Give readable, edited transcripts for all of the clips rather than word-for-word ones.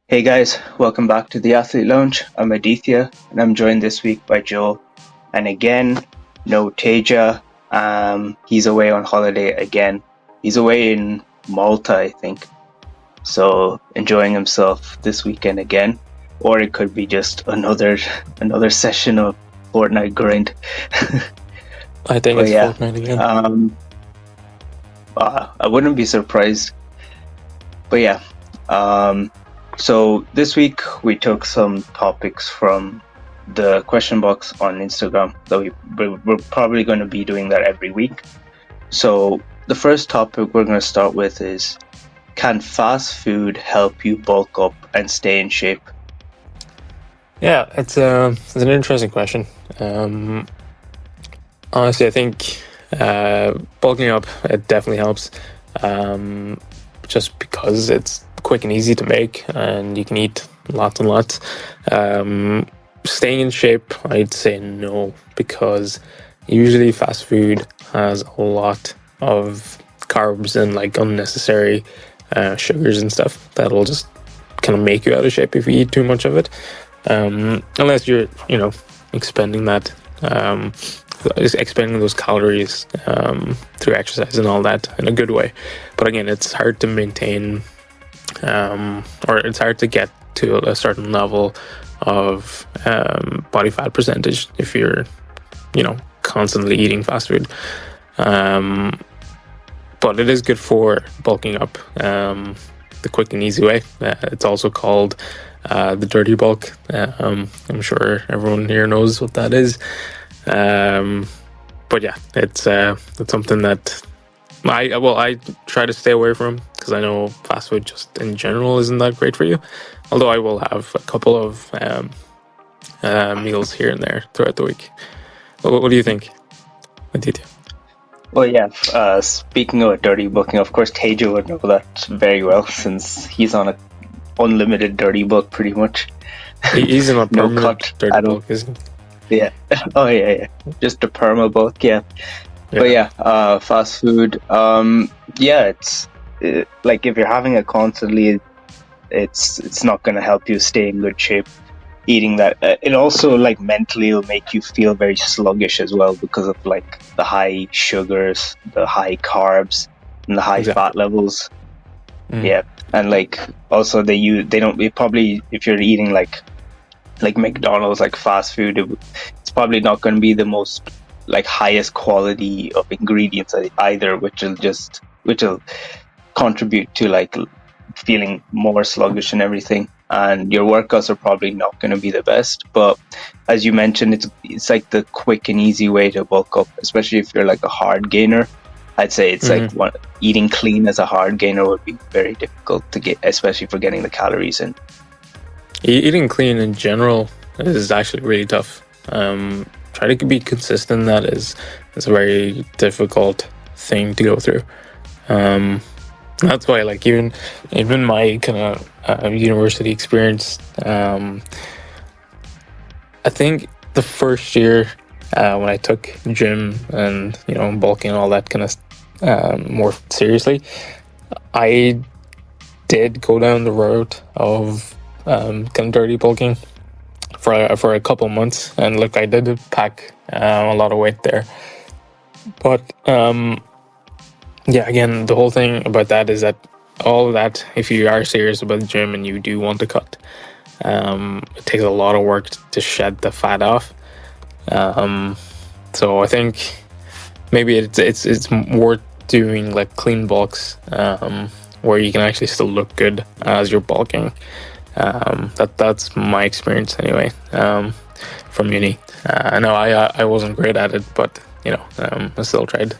Hey guys, welcome back to the Athlete Lounge. I'm Aditya and I'm joined this week by Joel. And again, no Teja. He's away on holiday again. He's away in Malta, I think. So enjoying himself this weekend again. Or it could be just another session of Fortnite grind. I think But it's yeah, Fortnite again. I wouldn't be surprised. But yeah, so this week we took some topics from the question box on Instagram that we're probably going to be doing that every week. So the first topic we're going to start with is, can fast food help you bulk up and stay in shape? Yeah, it's an interesting question. Honestly, I think bulking up it definitely helps. Just because it's quick and easy to make, and you can eat lots and lots. Staying in shape, I'd say no, because usually fast food has a lot of carbs and like unnecessary sugars and stuff that'll just kind of make you out of shape if you eat too much of it. Unless you're, expending that, expending those calories through exercise and all that in a good way. But again, it's hard to maintain, or it's hard to get to a certain level of body fat percentage if you're, constantly eating fast food. But it is good for bulking up the quick and easy way. It's also called the dirty bulk. I'm sure everyone here knows what that is. But yeah, it's something that I try to stay away from, because I know fast food just in general isn't that great for you. Although I will have a couple of meals here and there throughout the week. What do you think, Aditya? Well, yeah, speaking of dirty booking, of course, Teja would know that very well since he's on a unlimited dirty book pretty much. He's in a No permanent cut dirty at all. bulk, isn't Yeah. Oh yeah. Just a perma bulk. Yeah. he? But yeah, fast food. Yeah, it's like if you're having it constantly, it's not going to help you stay in good shape. Eating that, it also like mentally will make you feel very sluggish as well because of like the high sugars, the high carbs, and the high Exactly. fat levels. Mm. Yeah, and like also they don't, it probably, if you're eating like McDonald's, like fast food, it's probably not going to be the most like highest quality of ingredients either, which will contribute to like feeling more sluggish and everything. And your workouts are probably not going to be the best. But as you mentioned, it's like the quick and easy way to bulk up, especially if you're like a hard gainer. I'd say it's like eating clean as a hard gainer would be very difficult to get, especially for getting the calories in. Eating clean in general is actually really tough. Try to be consistent. That is a very difficult thing to go through. That's why, like, even my kind of university experience, I think the first year when I took gym and bulking and all that kind of more seriously, I did go down the road of kind of dirty bulking for a couple months, and look, I did pack a lot of weight there, but yeah, again, the whole thing about that is that all of that, if you are serious about the gym and you do want to cut, it takes a lot of work to shed the fat off. So I think maybe it's worth doing like clean bulks, where you can actually still look good as you're bulking. That's my experience anyway, from uni. I know I wasn't great at it, but I still tried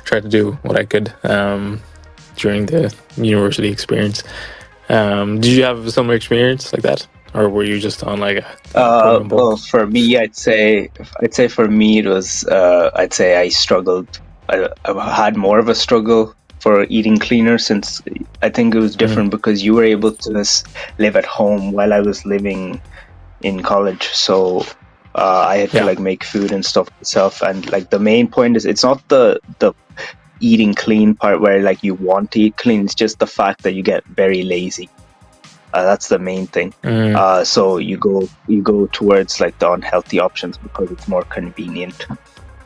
to do what I could during the university experience. Did you have a similar experience like that, or were you just on like a permanent bulk? Well, for me, I'd say for me it was, I'd say I struggled. I had more of a struggle for eating cleaner, since I think it was different because you were able to just live at home while I was living in college. So I had to like make food and stuff myself. And like the main point is, it's not the eating clean part where like you want to eat clean. It's just the fact that you get very lazy. That's the main thing. So you go towards like the unhealthy options because it's more convenient.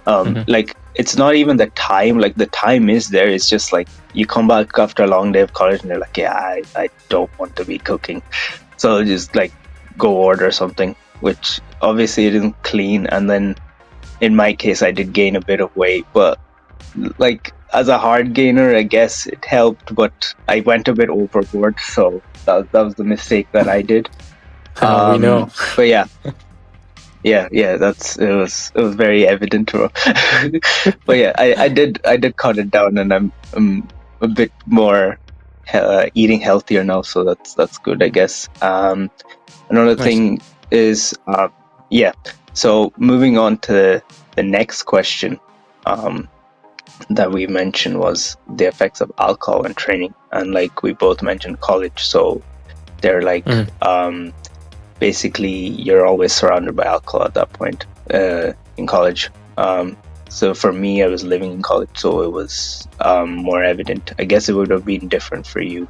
Like it's not even the time. Like the time is there. It's just like you come back after a long day of college and you're like, yeah, I don't want to be cooking, so just like go order something, which obviously it isn't clean. And then in my case, I did gain a bit of weight, but like as a hard gainer, I guess it helped, but I went a bit overboard, so that was the mistake that I did. We know. But yeah, it was very evident. But yeah, I did cut it down, and I'm a bit more eating healthier now, so that's good, I guess. Another Nice. thing is yeah. So moving on to the next question that we mentioned was the effects of alcohol and training, and like we both mentioned college, so they're like basically you're always surrounded by alcohol at that point in college. So for me, I was living in college, so it was more evident. I guess it would have been different for you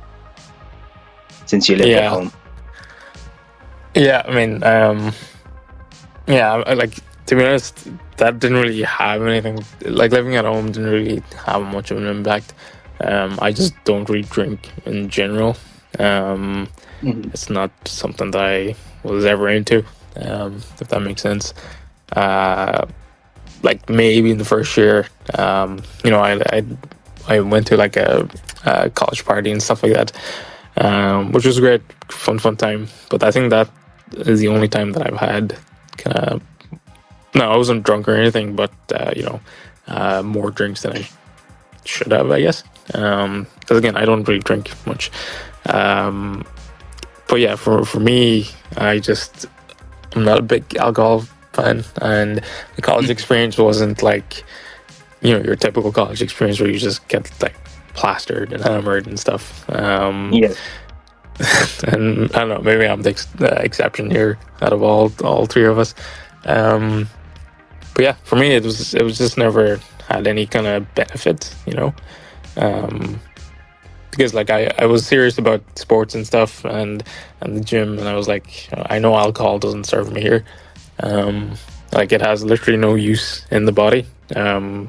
since you lived at home. Yeah, I mean, like, to be honest, that didn't really have anything. Like, living at home didn't really have much of an impact. I just don't really drink in general. It's not something that I was ever into, if that makes sense. Like maybe in the first year, I went to like a college party and stuff like that, which was great, fun time. But I think that is the only time that I've had kind of. No, I wasn't drunk or anything, but more drinks than I should have, I guess. Because again, I don't really drink much. But yeah, for me, I'm not a big alcohol fan, and the college experience wasn't like, your typical college experience where you just get like plastered and hammered and stuff. Yeah. And I don't know, maybe I'm the exception here out of all three of us. But yeah, for me, it was just never had any kind of benefit, because like I was serious about sports and stuff and the gym, and I was like, I know alcohol doesn't serve me here. Like it has literally no use in the body, and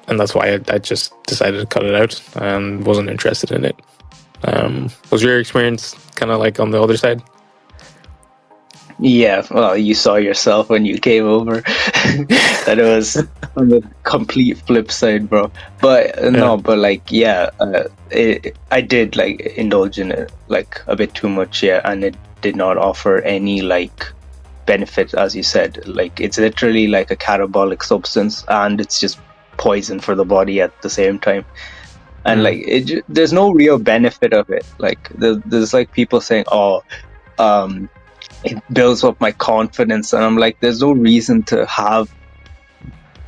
that's why I just decided to cut it out and wasn't interested in it. Was your experience kind of like on the other side? Yeah, well, you saw yourself when you came over that it was on the complete flip side, bro. But I did like indulge in it like a bit too much, yeah, and it did not offer any like benefit, as you said. Like it's literally like a catabolic substance, and it's just poison for the body at the same time. And like there's no real benefit of it. Like there's like people saying, it builds up my confidence, and I'm like, there's no reason to have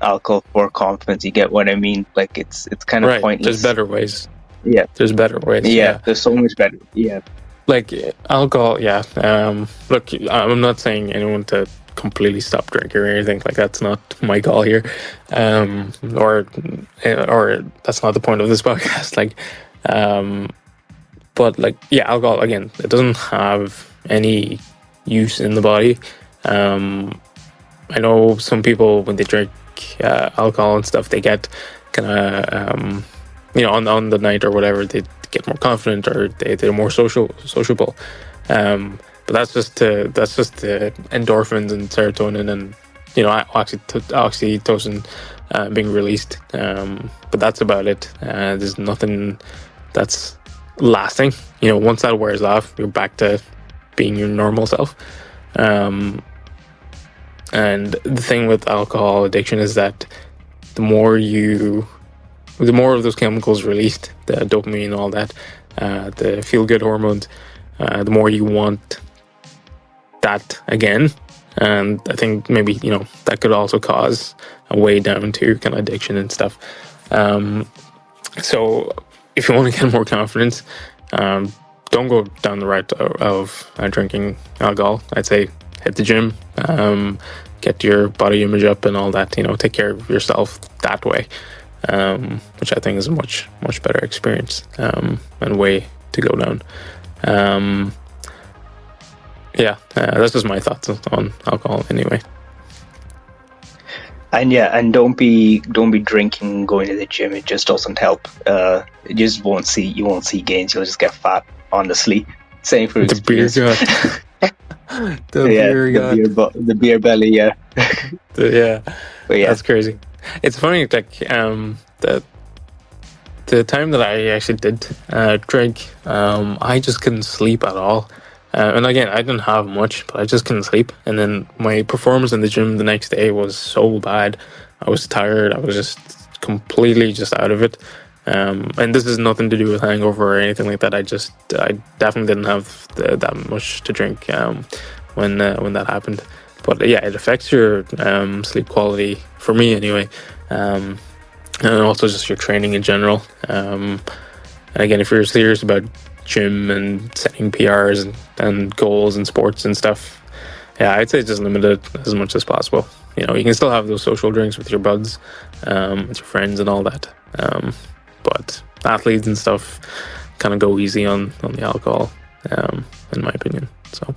alcohol for confidence. You get what I mean? Like it's kind of pointless. There's better ways. Yeah, there's better ways. Yeah, there's so much better. Yeah, like alcohol. Yeah. Look, I'm not saying anyone to completely stop drinking or anything. Like that's not my goal here, or that's not the point of this podcast. Like, but like, yeah, alcohol again, it doesn't have any use in the body. I know some people when they drink alcohol and stuff, they get kind of on the night or whatever, they get more confident or they're more sociable. But that's just the endorphins and serotonin and oxytocin being released. But that's about it. There's nothing that's lasting. Once that wears off, you're back to being your normal self. And the thing with alcohol addiction is that the more of those chemicals released, the dopamine and all that, the feel-good hormones, the more you want that again. And I think maybe, that could also cause a way down to kind of addiction and stuff. So if you want to get more confidence, don't go down the route of drinking alcohol. I'd say hit the gym, get your body image up and all that, take care of yourself that way, which I think is a much better experience and way to go down. Um, yeah, that's just my thoughts on alcohol anyway. And yeah, and don't be drinking going to the gym. It just doesn't help. You just won't see gains. You'll just get fat. Honestly, same for The beer experience. gut. The Yeah, beer gut. the beer belly. Yeah, Yeah, but yeah, that's crazy. It's funny, like the time that I actually did drink, I just couldn't sleep at all. And again, I didn't have much, but I just couldn't sleep. And then my performance in the gym the next day was so bad. I was tired. I was just completely just out of it. And this is nothing to do with hangover or anything like that. I definitely didn't have that much to drink when that happened. But yeah, it affects your sleep quality for me anyway. And also just your training in general. And again, if you're serious about gym and setting PRs and goals and sports and stuff, yeah, I'd say just limit it as much as possible. You know, you can still have those social drinks with your buds, with your friends and all that. But athletes and stuff kind of go easy on the alcohol, in my opinion. So.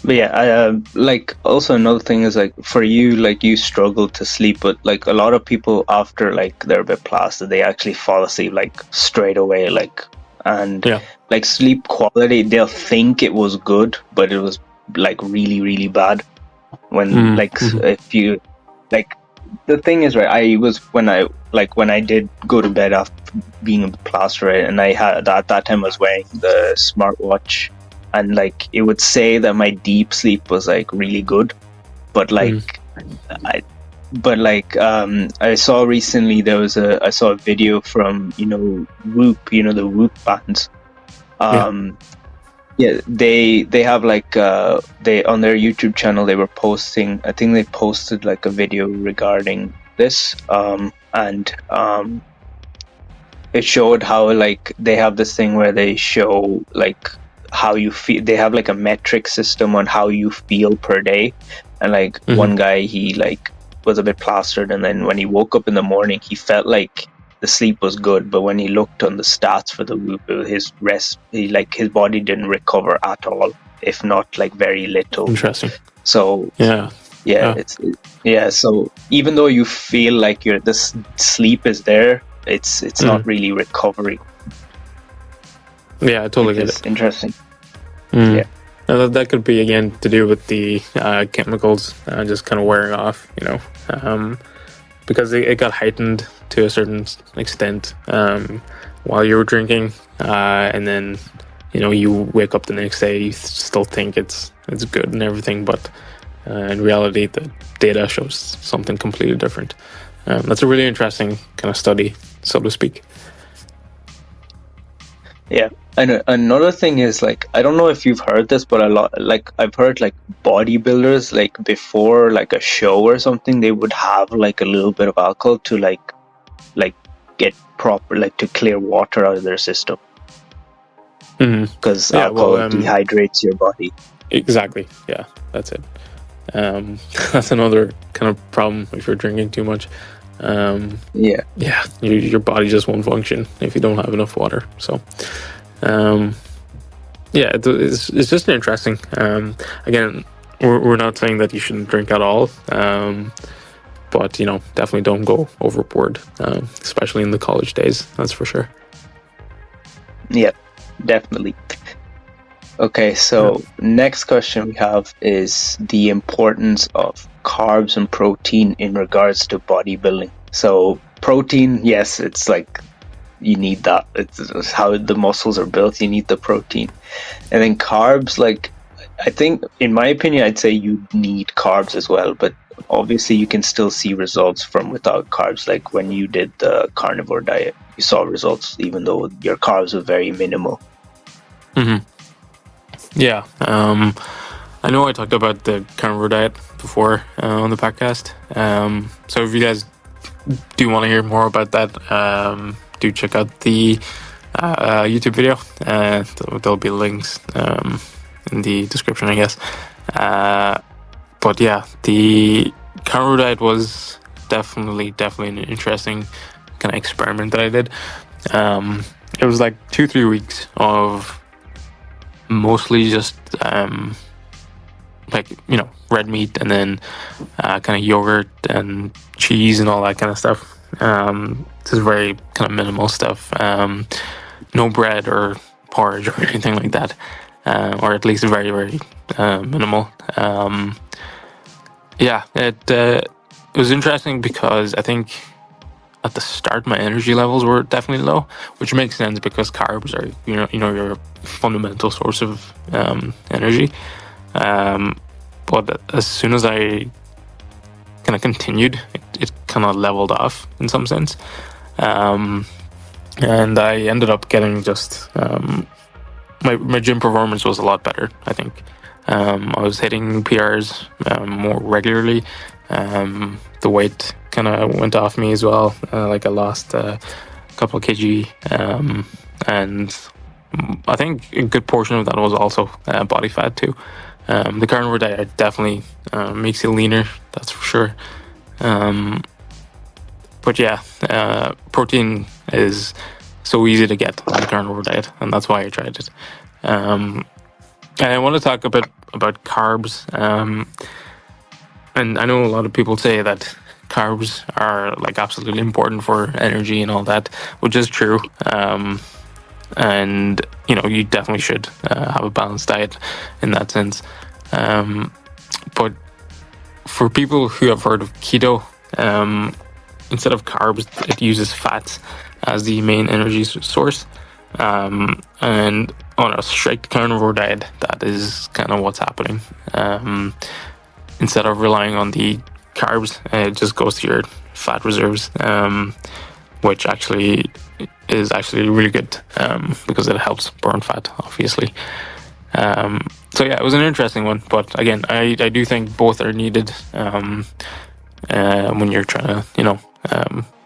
but yeah. Like also another thing is like for you, like you struggle to sleep, but like a lot of people after like they're a bit plastered, they actually fall asleep like straight away. Like and Yeah. like sleep quality, they'll think it was good, but it was like really really bad. When if you like the thing is right, I was when I did go to bed after being a plaster, right, and I had at that time I was wearing the smartwatch, and like it would say that my deep sleep was like really good, but like I saw recently I saw a video from Whoop, the Whoop bands. Yeah, they have like they on their YouTube channel they were posting. I think they posted like a video regarding this, and it showed how like they have this thing where they show like how you feel. They have like a metric system on how you feel per day, and like one guy he like was a bit plastered, and then when he woke up in the morning, he felt like the sleep was good, but when he looked on the stats for the Whoop, his his body didn't recover at all, if not like very little. Interesting. So yeah, so even though you feel like the sleep is there, it's not really recovery. Yeah, I totally get it. Interesting. Yeah. Now that could be again to do with the chemicals just kind of wearing off, because it got heightened to a certain extent while you were drinking, and then you wake up the next day, you still think it's good and everything, but in reality the data shows something completely different. That's a really interesting kind of study, so to speak. Yeah, and another thing is like I don't know if you've heard this, but I've heard like bodybuilders like before like a show or something, they would have like a little bit of alcohol to like get proper like to clear water out of their system, because alcohol dehydrates your body. Exactly. Yeah, that's it. That's another kind of problem if you're drinking too much. Yeah, your body just won't function if you don't have enough water. So it's just interesting. Again, we're not saying that you shouldn't drink at all, but definitely don't go overboard, especially in the college days, that's for sure. Yeah, definitely. Okay, so next question we have is the importance of carbs and protein in regards to bodybuilding. So protein, yes, it's like you need that. It's how the muscles are built. You need the protein. And then carbs, like I think in my opinion, I'd say you need carbs as well, but obviously you can still see results from without carbs. Like when you did the carnivore diet, you saw results even though your carbs were very minimal. Yeah, I know I talked about the carnivore diet before on the podcast. So if you guys do want to hear more about that, do check out the YouTube video. There'll be links in the description, I guess. But yeah, the carnivore diet was definitely an interesting kind of experiment that I did. it was like 2-3 weeks of mostly just like, you know, red meat, and then kind of yogurt and cheese and all that kind of stuff. Just very kind of minimal stuff. No bread or porridge or anything like that, or at least very, very minimal. Yeah, it was interesting because I think at the start my energy levels were definitely low, which makes sense because carbs are, your fundamental source of energy. But as soon as I kind of continued, it kind of leveled off in some sense. And I ended up getting just my gym performance was a lot better, I think. I was hitting PRs more regularly. The weight kind of went off me as well. Like I lost a couple of kg, and I think a good portion of that was also body fat too. The carnivore diet definitely makes you leaner, that's for sure. But yeah, protein is so easy to get on the carnivore diet, and that's why I tried it. And I want to talk a bit about carbs. And I know a lot of people say that carbs are like absolutely important for energy and all that, which is true. And you definitely should have a balanced diet in that sense. But for people who have heard of keto, instead of carbs, it uses fats as the main energy source. And on a strict carnivore diet, that is kind of what's happening. Instead of relying on the carbs, it just goes to your fat reserves, which actually is actually really good because it helps burn fat, obviously. So yeah, it was an interesting one, but again, I do think both are needed when you're trying to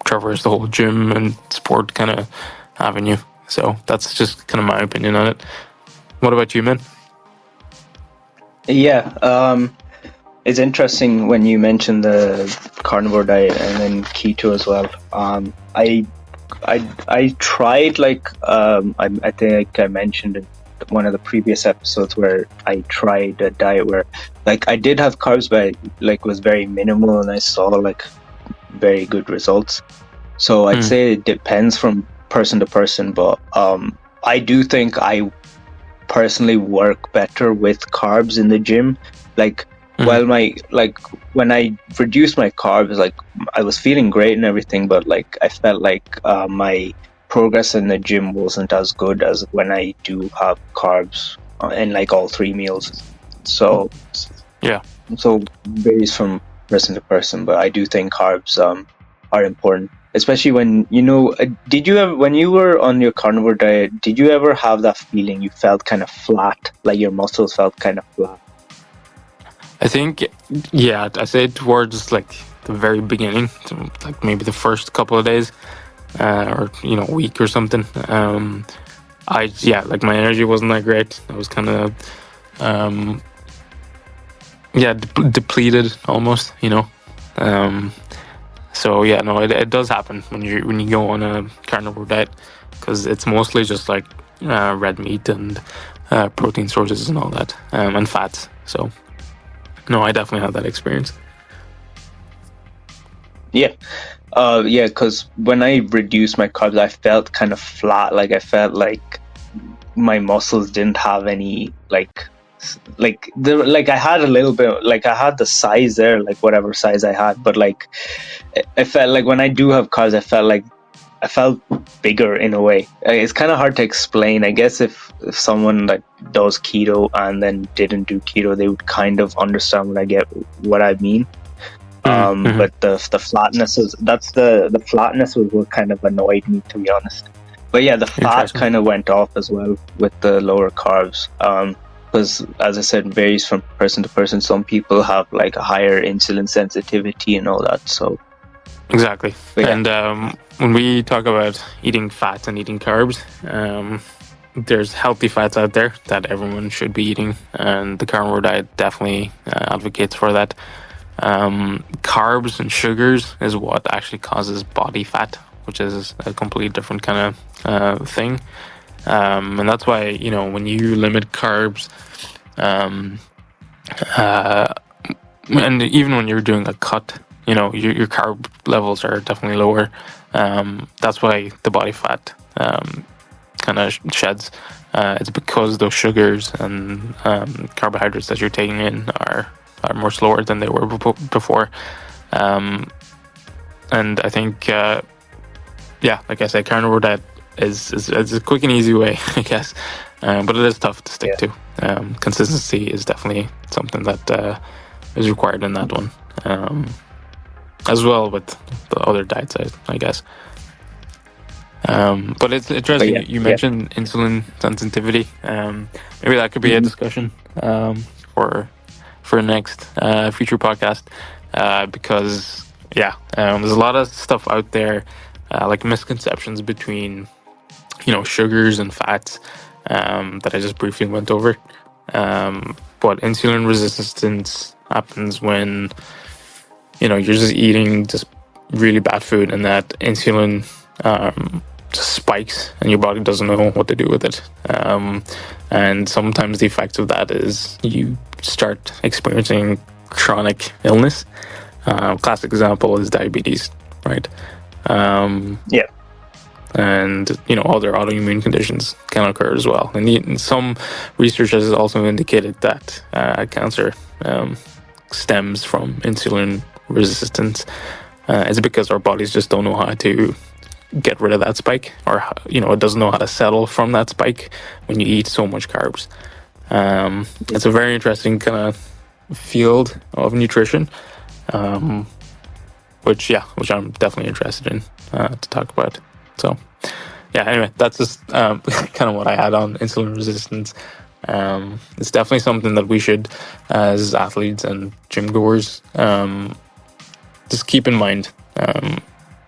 traverse the whole gym and sport kind of avenue. So that's just kind of my opinion on it. What about you, man? Yeah, it's interesting when you mentioned the carnivore diet and then keto as well. I tried I think I mentioned in one of the previous episodes where I tried a diet where like I did have carbs, but like was very minimal, and I saw like very good results. So I'd say it depends from person to person, but I do think I personally work better with carbs in the gym. Like while when I reduced my carbs, like I was feeling great and everything, but like I felt like my progress in the gym wasn't as good as when I do have carbs in like all three meals. So Yeah. so varies from person to person, but I do think carbs are important, especially when did you ever, when you were on your carnivore diet, did you ever have that feeling you felt kind of flat, like your muscles felt kind of flat? I think, yeah, I say towards like the very beginning, so like maybe the first couple of days, or week or something. Like my energy wasn't that great. I was kind of, depleted almost. So yeah, no, it does happen when you go on a carnivore diet, because it's mostly just like red meat and protein sources and all that, and fats. So. No, I definitely had that experience. Yeah, because when I reduced my carbs, I felt kind of flat. Like I felt like my muscles didn't have any I had a little bit, like I had the size there, like whatever size I had, but like I felt like when I do have carbs, I felt bigger in a way. It's kind of hard to explain. I guess if someone that does keto and then didn't do keto, they would kind of understand what I mean. But the flatness the flatness was what kind of annoyed me, to be honest. But yeah, the fat kind of went off as well with the lower carbs. Because as I said, varies from person to person. Some people have like a higher insulin sensitivity and all that. So exactly. Yeah. And when we talk about eating fats and eating carbs, there's healthy fats out there that everyone should be eating, and the carnivore diet definitely advocates for that. Carbs and sugars is what actually causes body fat, which is a completely different kind of thing. And that's why, you know, when you limit carbs, and even when you're doing a cut, you know, your carb levels are definitely lower. That's why the body fat kind of sheds. It's because those sugars and carbohydrates that you're taking in are more slower than they were before. And I think, like I said, carnivore diet is a quick and easy way, I guess. But it is tough to stick to. Consistency is definitely something that is required in that one, as well with the other diets, I guess. But it's interesting. You mentioned insulin sensitivity. Maybe that could be a discussion for next future podcast, because there's a lot of stuff out there, like misconceptions between, you know, sugars and fats, that I just briefly went over. But insulin resistance happens when, you know, you're just eating just really bad food, and that insulin just spikes, and your body doesn't know what to do with it. And sometimes the effect of that is you start experiencing chronic illness. Classic example is diabetes, right? And, you know, other autoimmune conditions can occur as well. And some research has also indicated that cancer stems from insulin resistance. It's because our bodies just don't know how to get rid of that spike, or, you know, it doesn't know how to settle from that spike when you eat so much carbs. It's a very interesting kind of field of nutrition, which I'm definitely interested in to talk about. So, anyway, that's just kind of what I had on insulin resistance. It's definitely something that we should, as athletes and gym goers, just keep in mind,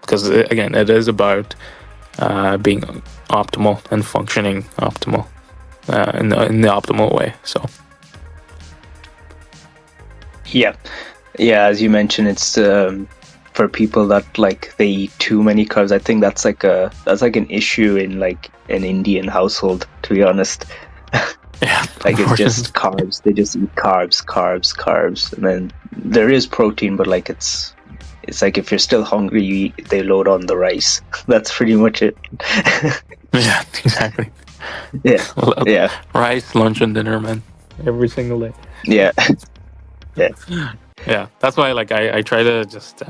because again, it is about being optimal and functioning optimal in the optimal way. So, as you mentioned, it's for people that like they eat too many carbs. I think that's like an issue in like an Indian household, to be honest. Like it's just carbs. They just eat carbs, and then there is protein, but like it's like if you're still hungry, they load on the rice. That's pretty much it. Yeah, exactly. Yeah. Rice, lunch, and dinner, man. Every single day. Yeah. Yeah, that's why, like, I try to just,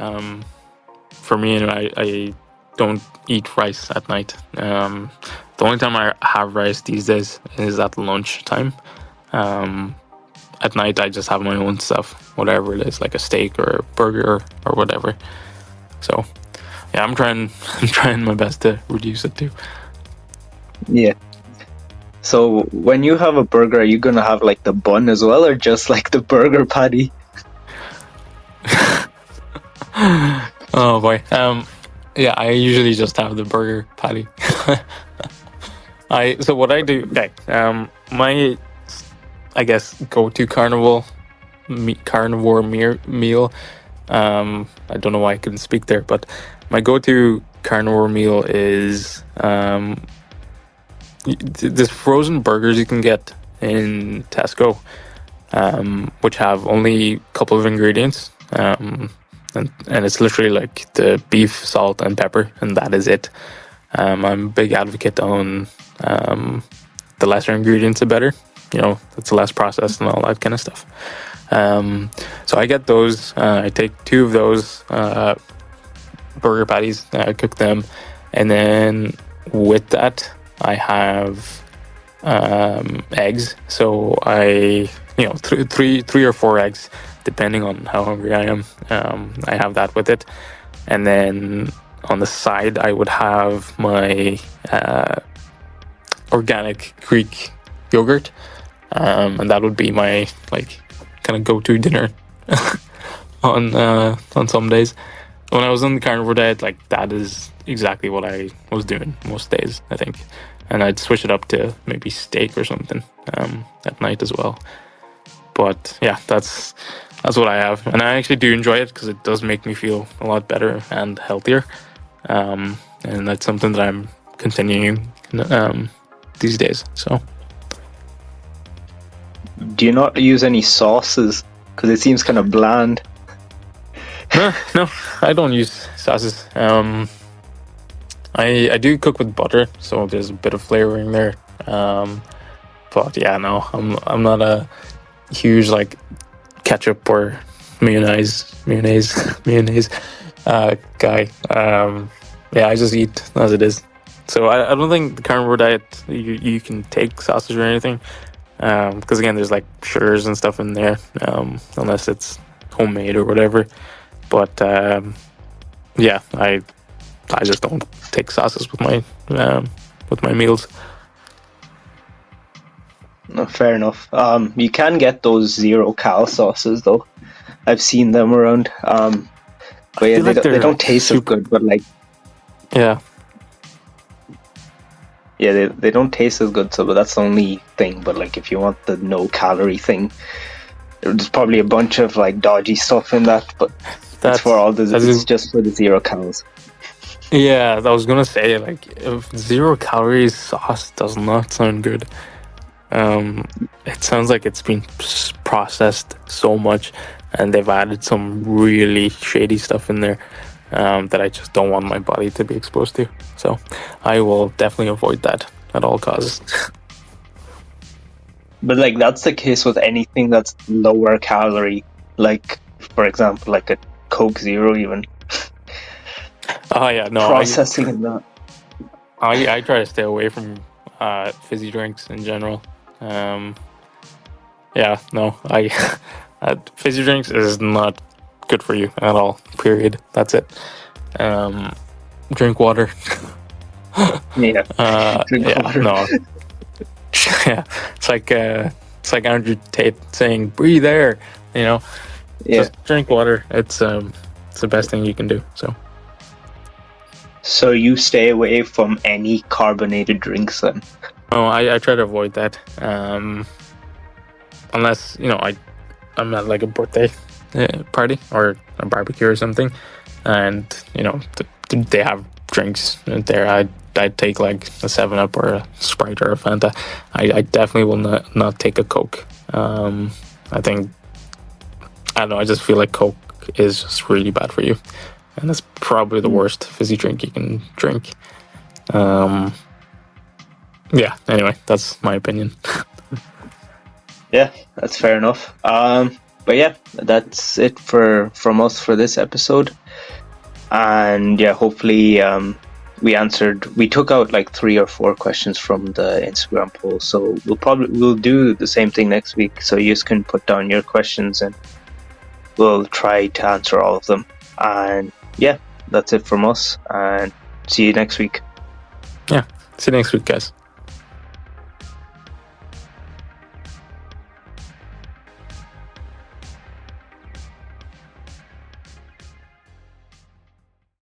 for me, I don't eat rice at night. The only time I have rice these days is at lunch time. At night, I just have my own stuff, whatever it is, like a steak or a burger or whatever. So, yeah, I'm trying my best to reduce it too. Yeah. So when you have a burger, are you gonna have like the bun as well, or just like the burger patty? Oh boy. I usually just have the burger patty. So what I do, my, I guess, go-to carnivore meal. I don't know why I couldn't speak there, but my go-to carnivore meal is this frozen burgers you can get in Tesco, which have only a couple of ingredients. And it's literally like the beef, salt, and pepper, and that is it. I'm a big advocate on the lesser ingredients, the better. You know, it's less processed and all that kind of stuff. So I get those. I take 2 of those burger patties, cook them, and then with that, I have eggs. So I, you know, three or 4 eggs, depending on how hungry I am. I have that with it, and then on the side I would have my organic Greek yogurt, and that would be my like kind of go-to dinner on some days. When I was on the carnivore diet, like that is exactly what I was doing most days, I think. And I'd switch it up to maybe steak or something at night as well. But yeah, that's what I have, and I actually do enjoy it because it does make me feel a lot better and healthier. and that's something that I'm continuing these days. So, Do you not use any sauces? Because it seems kind of bland. no, I don't use sauces. I do cook with butter, so there's a bit of flavoring there. But yeah, no, I'm not a huge like ketchup or mayonnaise guy. Yeah, I just eat as it is. So I don't think the carnivore diet you can take sausage or anything, because again there's like sugars and stuff in there, unless it's homemade or whatever. But yeah, I just don't take sauces with my meals. No, fair enough. You can get those 0-cal sauces though. I've seen them around. But yeah, they don't taste as good. But like, yeah, they don't taste as good. So, but that's the only thing. But like, if you want the no calorie thing, there's probably a bunch of like dodgy stuff in that. But it's for all the. It's just for the 0 calories. Yeah, I was gonna say like if 0 calories sauce does not sound good. It sounds like it's been processed so much, and they've added some really shady stuff in there that I just don't want my body to be exposed to. So I will definitely avoid that at all costs. But like that's the case with anything that's lower calorie, like for example, like a Coke Zero even. Oh yeah, no. Processing in that. I try to stay away from fizzy drinks in general. Yeah, no, fizzy drinks is not good for you at all. Period. That's it. Drink water. Yeah. Drink water. No. Yeah, it's like Andrew Tate saying, "Breathe air." You know, just drink water. It's the best thing you can do. So you stay away from any carbonated drinks then? Oh, I try to avoid that. Unless I'm at like a birthday party or a barbecue or something, and they have drinks there. I'd take like a 7-Up or a Sprite or a Fanta. I definitely will not take a Coke. I think, I don't know, I just feel like Coke is just really bad for you, and it's probably the worst fizzy drink you can drink. Yeah, anyway, that's my opinion. Yeah, that's fair enough. But yeah, that's it from us for this episode. And yeah, hopefully we took out like 3 or 4 questions from the Instagram poll. So we'll do the same thing next week. So you just can put down your questions and we'll try to answer all of them. And yeah, that's it from us, and see you next week. Yeah, see you next week, guys.